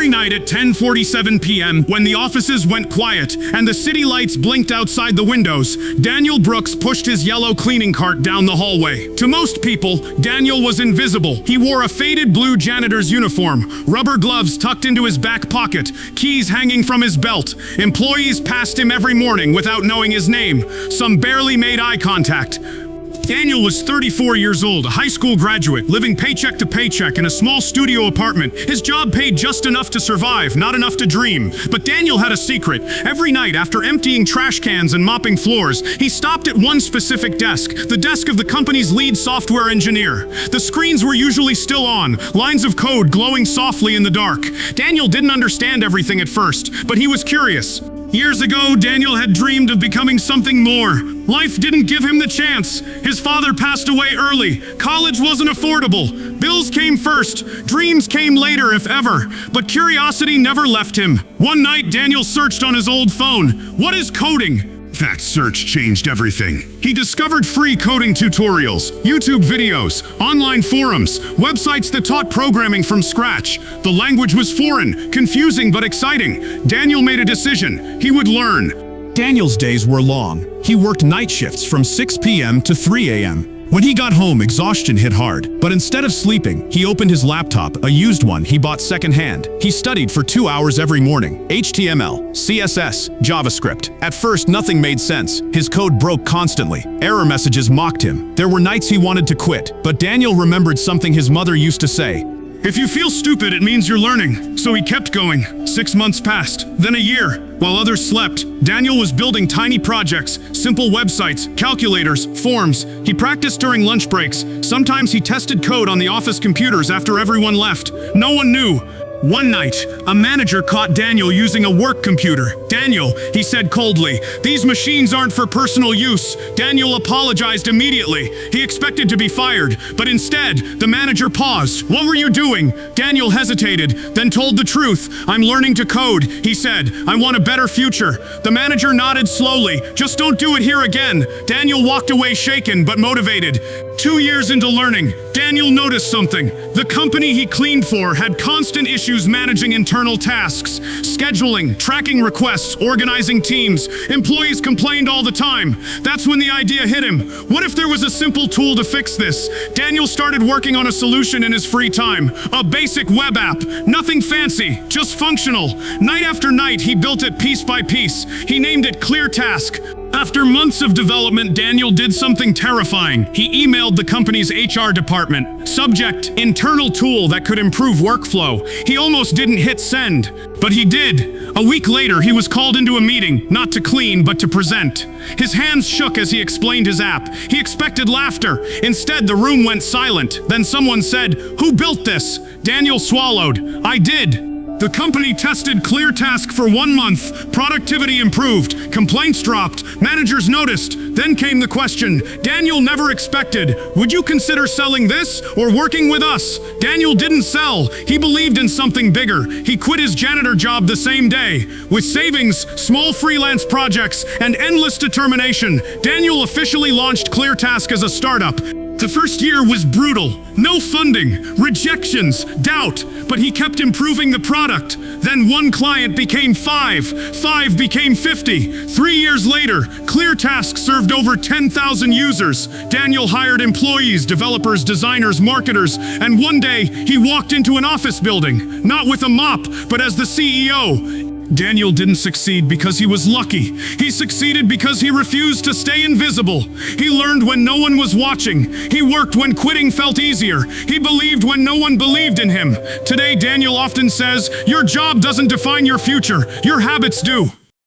Every night at 10:47 p.m., when the offices went quiet and the city lights blinked outside the windows, Daniel Brooks pushed his yellow cleaning cart down the hallway. To most people, Daniel was invisible. He wore a faded blue janitor's uniform, rubber gloves tucked into his back pocket, keys hanging from his belt. Employees passed him every morning without knowing his name. Some barely made eye contact. Daniel was 34 years old, a high school graduate, living paycheck to paycheck in a small studio apartment. His job paid just enough to survive, not enough to dream. But Daniel had a secret. Every night, after emptying trash cans and mopping floors, he stopped at one specific desk, the desk of the company's lead software engineer. The screens were usually still on, lines of code glowing softly in the dark. Daniel didn't understand everything at first, but he was curious. Years ago, Daniel had dreamed of becoming something more. Life didn't give him the chance. His father passed away early. College wasn't affordable. Bills came first. Dreams came later, if ever. But curiosity never left him. One night, Daniel searched on his old phone. What is coding? That search changed everything. He discovered free coding tutorials, YouTube videos, online forums, websites that taught programming from scratch. The language was foreign, confusing but exciting. Daniel made a decision. He would learn. Daniel's days were long. He worked night shifts from 6 p.m. to 3 a.m. When he got home, exhaustion hit hard. But instead of sleeping, he opened his laptop, a used one he bought secondhand. He studied for 2 hours every morning. HTML, CSS, JavaScript. At first, nothing made sense. His code broke constantly. Error messages mocked him. There were nights he wanted to quit. But Daniel remembered something his mother used to say. If you feel stupid, it means you're learning. So he kept going. 6 months passed, then a year. While others slept, Daniel was building tiny projects, simple websites, calculators, forms. He practiced during lunch breaks. Sometimes he tested code on the office computers after everyone left. No one knew. One night, a manager caught Daniel using a work computer. Daniel, he said coldly, these machines aren't for personal use. Daniel apologized immediately. He expected to be fired, but instead, the manager paused. What were you doing? Daniel hesitated, then told the truth. I'm learning to code, he said. I want a better future. The manager nodded slowly. Just don't do it here again. Daniel walked away shaken, but motivated. 2 years into learning, Daniel noticed something. The company he cleaned for had constant issues managing internal tasks, scheduling, tracking requests, organizing teams. Employees complained all the time. That's when the idea hit him. What if there was a simple tool to fix this? Daniel started working on a solution in his free time. A basic web app. Nothing fancy, just functional. Night after night, he built it piece by piece. He named it Clear Task. After months of development, Daniel did something terrifying. He emailed the company's HR department. Subject, internal tool that could improve workflow. He almost didn't hit send, but he did. A week later, he was called into a meeting, not to clean, but to present. His hands shook as he explained his app. He expected laughter. Instead, the room went silent. Then someone said, "Who built this?" Daniel swallowed. "I did." The company tested Clear Task for 1 month. Productivity improved. Complaints dropped. Managers noticed. Then came the question Daniel never expected. Would you consider selling this or working with us? Daniel didn't sell. He believed in something bigger. He quit his janitor job the same day. With savings, small freelance projects, and endless determination, Daniel officially launched Clear Task as a startup. The first year was brutal. No funding, rejections, doubt, but he kept improving the product. Then one client became 5 became 50. 3 years later, Clear Task served over 10,000 users. Daniel hired employees, developers, designers, marketers, and one day he walked into an office building, not with a mop, but as the CEO. Daniel didn't succeed because he was lucky. He succeeded because he refused to stay invisible. He learned when no one was watching. He worked when quitting felt easier. He believed when no one believed in him. Today, Daniel often says, "Your job doesn't define your future. Your habits do."